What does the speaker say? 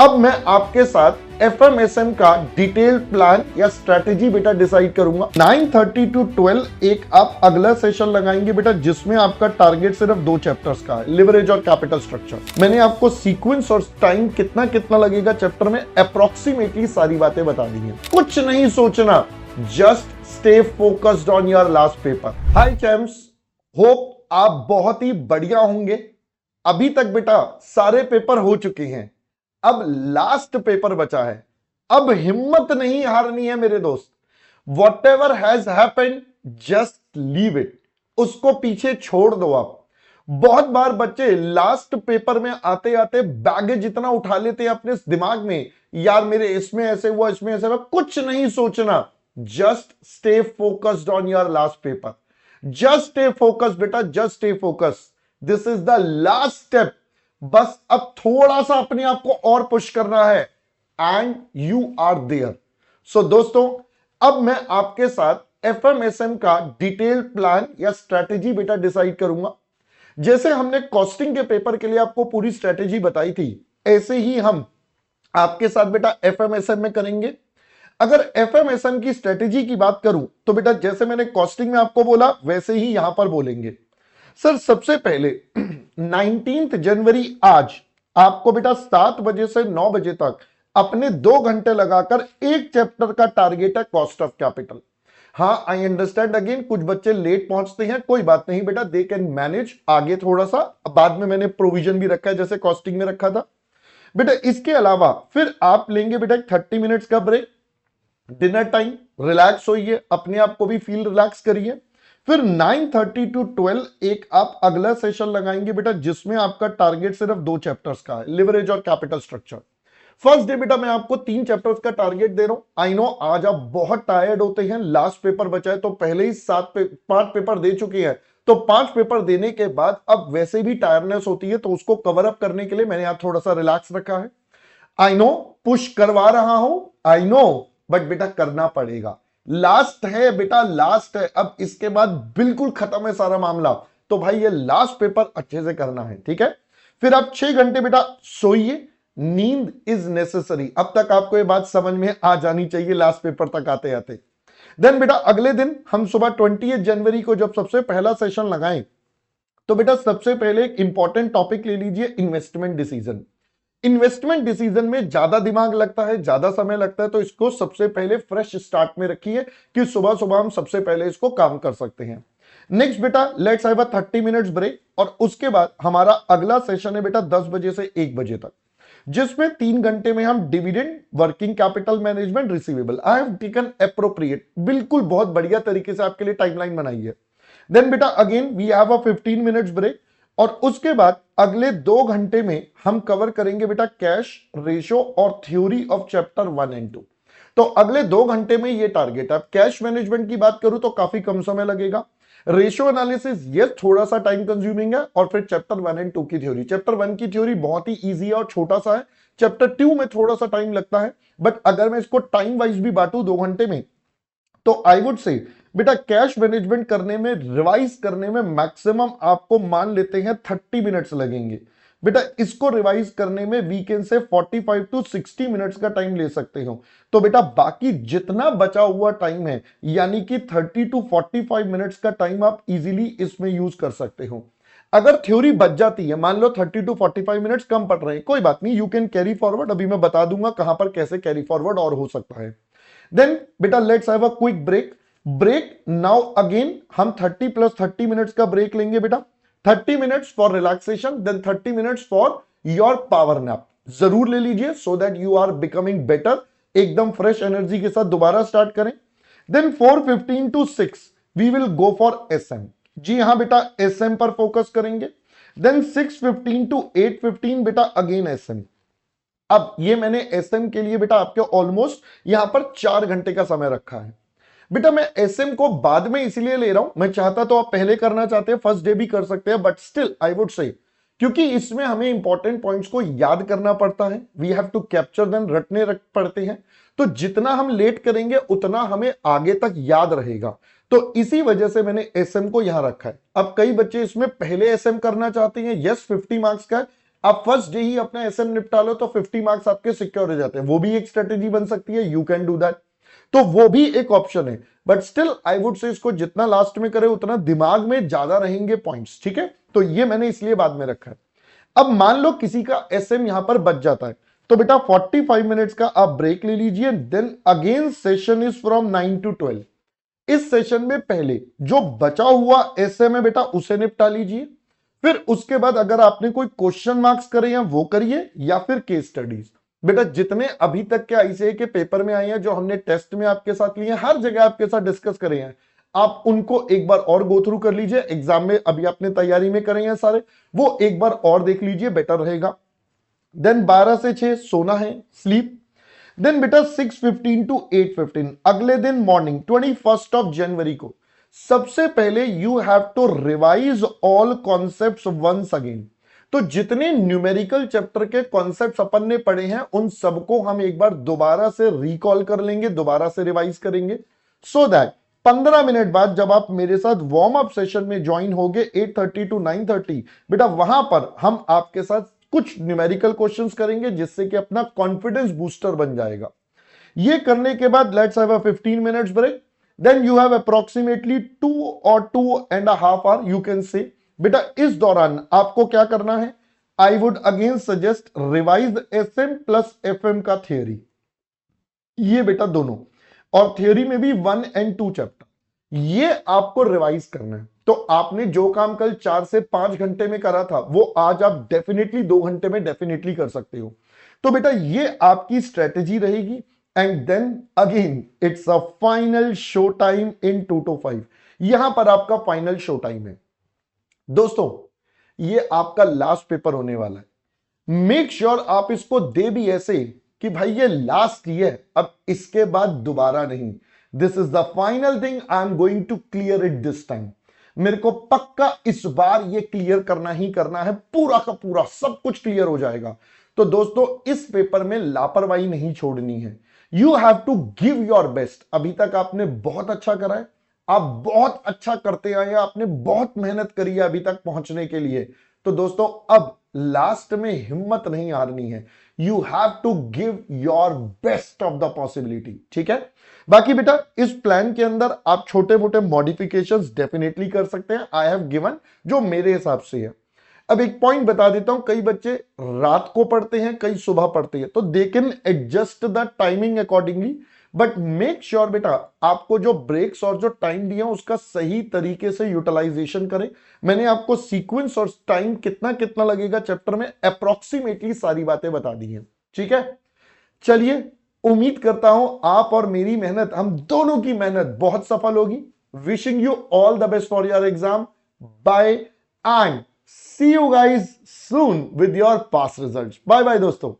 अब मैं आपके साथ एफएमएसएम का डिटेल प्लान या स्ट्रेटेजी बेटा डिसाइड करूंगा। 9:30 to 12 एक आप अगला सेशन लगाएंगे बेटा, जिसमें आपका टारगेट सिर्फ 2 चैप्टर्स का है, लिवरेज और कैपिटल स्ट्रक्चर। मैंने आपको सीक्वेंस और टाइम कितना कितना लगेगा चैप्टर में अप्रोक्सीमेटली सारी बातें बता दी हैं। कुछ नहीं सोचना, just stay focused on your last paper. Hi champs, hope आप बहुत ही बढ़िया होंगे। अभी तक बेटा सारे पेपर हो चुके हैं, अब लास्ट पेपर बचा है। अब हिम्मत नहीं हारनी है मेरे दोस्त। What ever has happened just leave it, उसको पीछे छोड़ दो आप। बहुत बार बच्चे लास्ट पेपर में आते आते बैगेज इतना उठा लेते हैं अपने दिमाग में, यार मेरे इसमें ऐसे हुआ, इसमें ऐसे हुआ। कुछ नहीं सोचना, just stay focused on your last paper. Just stay focused बेटा, just stay focused. This is the last step. बस अब थोड़ा सा अपने आप को और पुश करना है एंड यू आर देयर। सो दोस्तों, अब मैं आपके साथ एफएमएसएम का डिटेल प्लान या स्ट्रेटेजी बेटा डिसाइड करूंगा। जैसे हमने कॉस्टिंग के पेपर के लिए आपको पूरी स्ट्रेटेजी बताई थी, ऐसे ही हम आपके साथ बेटा एफएमएसएम में करेंगे। अगर एफएमएसएम की स्ट्रेटेजी की बात करूं तो बेटा जैसे मैंने कॉस्टिंग में आपको बोला वैसे ही यहां पर बोलेंगे। सर सबसे पहले 19 जनवरी आज आपको बेटा 7 बजे से 9 बजे तक अपने 2 घंटे लगाकर एक चैप्टर का टारगेट है कॉस्ट ऑफ कैपिटल। हाँ, आई अंडरस्टैंड, अगेन कुछ बच्चे लेट पहुंचते हैं, कोई बात नहीं बेटा, दे कैन मैनेज। आगे थोड़ा सा बाद में मैंने प्रोविजन भी रखा है जैसे कॉस्टिंग में रखा था बेटा। इसके अलावा फिर आप लेंगे बेटा 30 मिनट्स का ब्रेक, डिनर टाइम, रिलैक्स होइए, अपने आप को भी फील रिलैक्स करिए। फिर 9:30 to 12 एक आप अगला सेशन लगाएंगे बेटा, जिसमें आपका टारगेट सिर्फ 2 चैप्टर्स का है, लिवरेज और कैपिटल स्ट्रक्चर। फर्स्ट डे बेटा मैं आपको 3 चैप्टर्स का टारगेट दे रहा हूं। आई नो आज आप बहुत टायर्ड होते हैं, लास्ट पेपर बचा है, तो पहले ही 5 पेपर दे चुके हैं, तो 5 पेपर देने के बाद अब वैसे भी टायर्डनेस होती है, तो उसको कवर अप करने के लिए मैंने आप थोड़ा सा रिलैक्स रखा है। आई नो पुश करवा रहा हूं, आई नो, बट बेटा करना पड़ेगा। लास्ट है बेटा, लास्ट है, अब इसके बाद बिल्कुल खत्म है सारा मामला। तो भाई ये लास्ट पेपर अच्छे से करना है, ठीक है। फिर आप 6 घंटे बेटा सोइए, नींद इज नेसेसरी। अब तक आपको ये बात समझ में आ जानी चाहिए लास्ट पेपर तक आते आते। देन बेटा अगले दिन हम सुबह 20 जनवरी को जब सबसे पहला सेशन लगाएं, तो बेटा सबसे पहले एक इंपॉर्टेंट टॉपिक ले लीजिए, इन्वेस्टमेंट डिसीजन। इन्वेस्टमेंट डिसीजन में ज्यादा दिमाग लगता है, ज्यादा समय लगता है, तो इसको सबसे पहले फ्रेश स्टार्ट में रखिए कि सुबह सुबह हम सबसे पहले इसको काम कर सकते हैं। नेक्स्ट बेटा let's have a 30 minutes break, और उसके बाद हमारा अगला सेशन है बेटा 10 बजे से 1 बजे तक, जिसमें 3 घंटे में हम dividend, working capital management, receivable, I have taken appropriate, बिल्कुल बहुत बढ़िया तरीके से आपके लिए टाइमलाइन बनाई है। देन बेटा again we have a 15 minutes break, और उसके बाद अगले 2 घंटे में हम कवर करेंगे बेटा कैश रेशो और थ्योरी ऑफ चैप्टर 1 एंड 2। तो अगले 2 घंटे में ये टारगेट है। कैश मैनेजमेंट की बात करूं तो काफी कम समय लगेगा, रेशियो एनालिसिस ये थोड़ा सा टाइम कंज्यूमिंग है, और फिर चैप्टर 1 एंड 2 की थ्योरी। चैप्टर 1 की थ्योरी बहुत ही इजी है और छोटा सा है, चैप्टर 2 में थोड़ा सा टाइम लगता है, बट अगर मैं इसको टाइम वाइज भी बांटू 2 घंटे में, तो आई वुड से बेटा कैश मैनेजमेंट करने में, रिवाइज करने में मैक्सिमम आपको मान लेते हैं 30 मिनट्स लगेंगे बेटा। इसको रिवाइज करने में वीकेंड से 45 to 60 मिनट्स का टाइम ले सकते हो। तो बेटा बाकी जितना बचा हुआ टाइम है, यानी कि 30 to 45 मिनट्स का टाइम आप इजीली इसमें यूज कर सकते हो। अगर थ्योरी बच जाती है, मान लो 30 to 45 मिनट्स कम पड़ रहे हैं, कोई बात नहीं, यू कैन कैरी फॉरवर्ड। अभी मैं बता दूंगा कहां पर कैसे कैरी फॉरवर्ड और हो सकता है। देन बेटा let's have a quick break now. Again हम 30 + 30 मिनट्स का ब्रेक लेंगे बेटा। 30 minutes for relaxation, then 30 minutes for your power nap. जरूर ले लीजिए so that you are becoming better, एकदम फ्रेश एनर्जी के साथ दोबारा स्टार्ट करें। Then 4:15 to 6 we will go for SM. जी हां बेटा, एसएम पर फोकस करेंगे। देन 6:15 to 8:15 बेटा अगेन एसएम। अब ये मैंने एसएम के लिए बेटा आपके ऑलमोस्ट यहां पर 4 घंटे का समय रखा है बेटा। मैं एसएम को बाद में इसलिए ले रहा हूं, मैं चाहता तो आप पहले करना चाहते हैं, फर्स्ट डे भी कर सकते हैं, but still I would say, क्योंकि इसमें हमें इंपॉर्टेंट पॉइंट्स को याद करना पड़ता है, we have to capture them, रटने पड़ते हैं, तो जितना हम लेट करेंगे उतना हमें आगे तक याद रहेगा। तो इसी वजह से मैंने एसएम को यहां रखा है। अब कई बच्चे इसमें पहले एसएम करना चाहते हैं, यस 50 मार्क्स का है, आप फर्स्ट डे ही अपना एसएम निपटा लो तो 50 मार्क्स आपके सिक्योर हो जाते हैं, वो भी एक स्ट्रेटेजी बन सकती है, यू कैन डू दैट। तो वो भी एक ऑप्शन है, but still I would say इसको जितना लास्ट में करे उतना दिमाग में ज्यादा रहेंगे पॉइंट्स, ठीक है। तो ये मैंने इसलिए बाद में रखा है। अब मान लो किसी का एसएम यहां पर बच जाता है, तो बेटा 45 मिनट्स का आप ब्रेक ले लीजिए, then again session is from 9 to 12। इस सेशन में पहले जो बचा हुआ एसएम है बेटा उसे निपटा लीजिए, फिर उसके बाद अगर आपने कोई क्वेश्चन मार्क्स करे हैं वो करिए, या फिर केस स्टडीज। बेटा जितने अभी तक के आईसीए के पेपर में आए हैं, जो हमने टेस्ट में आपके साथ लिए हैं, हर जगह आपके साथ डिस्कस करे हैं, आप उनको एक बार और गो थ्रू कर लीजिए। एग्जाम में अभी आपने तैयारी में करे हैं सारे, वो एक बार और देख लीजिए, बेटर रहेगा। देन 12 से 6 सोना है, स्लीप। देन बेटा 6:15 to 8:15 अगले दिन मॉर्निंग 21 ऑफ जनवरी को सबसे पहले you have to revise all concepts once again. तो जितने न्यूमेरिकल चैप्टर के कॉन्सेप्ट्स अपन ने पढ़े हैं उन सबको हम एक बार दोबारा से रिकॉल कर लेंगे, दोबारा से रिवाइज करेंगे, सो दैट 15 मिनट बाद जब आप मेरे साथ वार्म अप सेशन में ज्वाइन होगे 8:30 to 9:30, बेटा वहां पर हम आपके साथ कुछ न्यूमेरिकल क्वेश्चंस करेंगे, जिससे कि अपना कॉन्फिडेंस बूस्टर बन जाएगा। ये करने के बाद let's have a 15 minutes break, then you have approximately 2 or 2.5 hours you can say. बेटा इस दौरान आपको क्या करना है, I would again suggest revise SM plus FM का थियरी, ये बेटा दोनों, और थियरी में भी 1 and 2 चैप्टर, ये आपको रिवाइज करना है। तो आपने जो काम कल 4 से 5 घंटे में करा था वो आज आप डेफिनेटली 2 घंटे में डेफिनेटली कर सकते हो। तो बेटा ये आपकी स्ट्रेटेजी रहेगी। And then again it's a final show time इन 2 to 5, यहां पर आपका फाइनल शो टाइम है। दोस्तों ये आपका लास्ट पेपर होने वाला है, मेक श्योर आप इसको दे भी ऐसे कि भाई ये लास्ट ही है, अब इसके बाद दोबारा नहीं। This is the final thing, I am going to clear it this time. मेरे को पक्का इस बार ये क्लियर करना ही करना है, पूरा का पूरा सब कुछ क्लियर हो जाएगा। तो दोस्तों इस पेपर में लापरवाही नहीं छोड़नी है, you have to give your best. अभी तक आपने बहुत अच्छा करा है, आप बहुत अच्छा करते आए हैं, आपने बहुत मेहनत करी है अभी तक पहुंचने के लिए। तो दोस्तों अब लास्ट में हिम्मत नहीं हारनी है, you have to give your best of the possibility, ठीक है। बाकी बेटा इस प्लान के अंदर आप छोटे मोटे मॉडिफिकेशंस डेफिनेटली कर सकते हैं, आई हैव गिवन जो मेरे हिसाब से है। अब एक पॉइंट बता देता हूं, कई बच्चे रात को पढ़ते हैं, कई सुबह पढ़ते हैं, तो they can adjust the timing accordingly, but make sure बेटा आपको जो ब्रेक्स और जो टाइम दिया उसका सही तरीके से यूटिलाइजेशन करें। मैंने आपको सीक्वेंस और टाइम कितना कितना लगेगा चैप्टर में अप्रोक्सीमेटली सारी बातें बता दी हैं, ठीक है। चलिए उम्मीद करता हूं आप और मेरी मेहनत, हम दोनों की मेहनत बहुत सफल होगी। Wishing you all the best for your exam, bye and see you guys soon with your pass results. Bye bye दोस्तों।